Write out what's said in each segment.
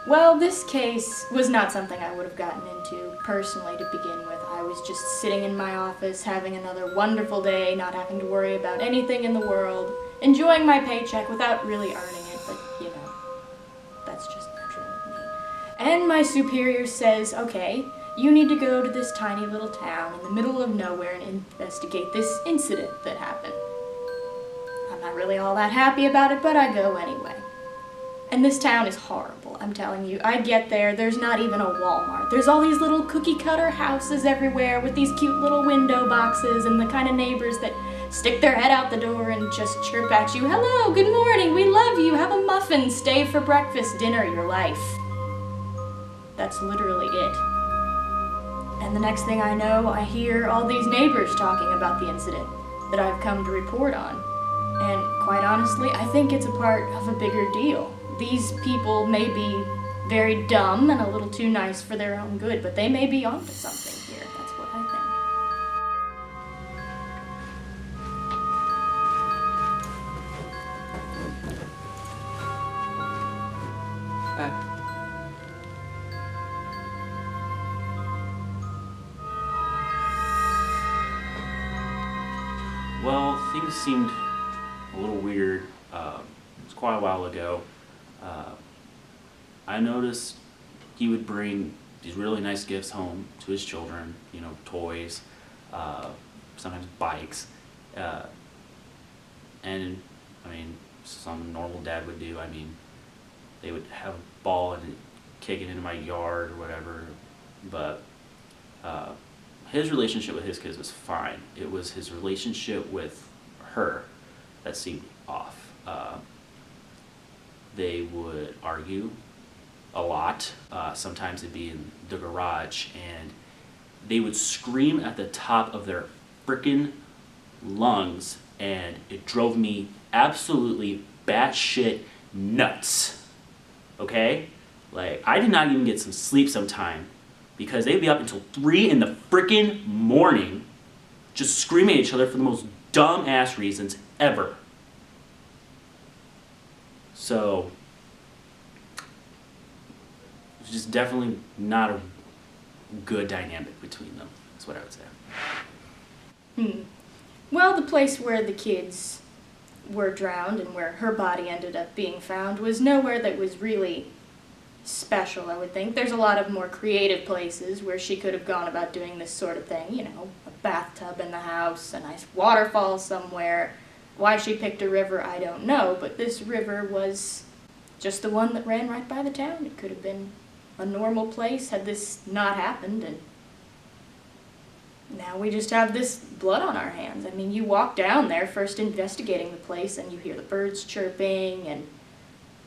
Well, this case was not something I would have gotten into personally to begin with. I was just sitting in my office, having another wonderful day, not having to worry about anything in the world, enjoying my paycheck without really earning it, but you know, that's just natural with me. And my superior says, okay, you need to go to this tiny little town in the middle of nowhere and investigate this incident that happened. I'm not really all that happy about it, but I go anyway. And this town is horrible, I'm telling you. I get there, there's not even a Walmart. There's all these little cookie cutter houses everywhere with these cute little window boxes and the kind of neighbors that stick their head out the door and just chirp at you, hello, good morning, we love you, have a muffin, stay for breakfast, dinner, your life. That's literally it. And the next thing I know, I hear all these neighbors talking about the incident that I've come to report on. And quite honestly, I think it's a part of a bigger deal. These people may be very dumb and a little too nice for their own good, but they may be onto something here. That's what I think. Well, things seemed a little weird. It was quite a while ago. I noticed he would bring these really nice gifts home to his children, you know, toys, sometimes bikes, and I mean, some normal dad would do. I mean, they would have a ball and kick it into my yard or whatever, but his relationship with his kids was fine. It was his relationship with her that seemed off. They would argue a lot. Sometimes it'd be in the garage, and they would scream at the top of their frickin' lungs, and it drove me absolutely batshit nuts. Okay? Like, I did not even get some sleep sometime because they'd be up until 3 in the frickin' morning just screaming at each other for the most dumb-ass reasons ever. So, it's just definitely not a good dynamic between them, is what I would say. Well, the place where the kids were drowned and where her body ended up being found was nowhere that was really special, I would think. There's a lot of more creative places where she could have gone about doing this sort of thing, you know, a bathtub in the house, a nice waterfall somewhere. Why she picked a river, I don't know, but this river was just the one that ran right by the town. It could have been a normal place had this not happened, and now we just have this blood on our hands. I mean, you walk down there first investigating the place and you hear the birds chirping, and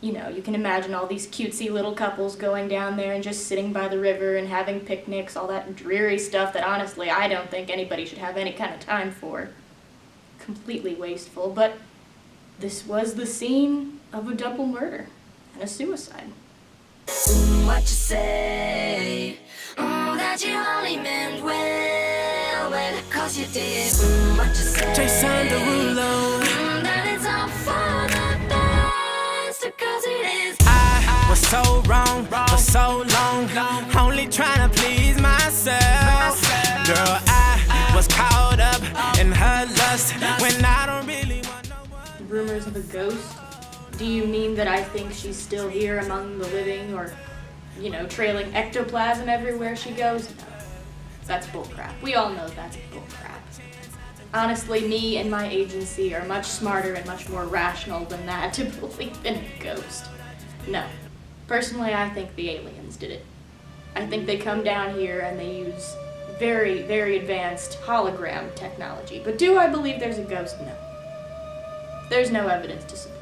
you know, you can imagine all these cutesy little couples going down there and just sitting by the river and having picnics, all that dreary stuff that honestly I don't think anybody should have any kind of time for. Completely wasteful, but this was the scene of a double murder and a suicide. What you say? That you only meant well, 'cause you did. What you say? Jason Derulo. That it's all for the best, 'cause it is. I was so wrong for so long, only trying to please myself. Girl, I was caught up in her lust when I don't really want no one. Rumors of a ghost? Do you mean that I think she's still here among the living, or, you know, trailing ectoplasm everywhere she goes? No. That's bullcrap. We all know that's bullcrap. Honestly, me and my agency are much smarter and much more rational than that to believe in a ghost. No. Personally, I think the aliens did it. I think they come down here and they use very, very advanced hologram technology. But do I believe there's a ghost? No. There's no evidence to support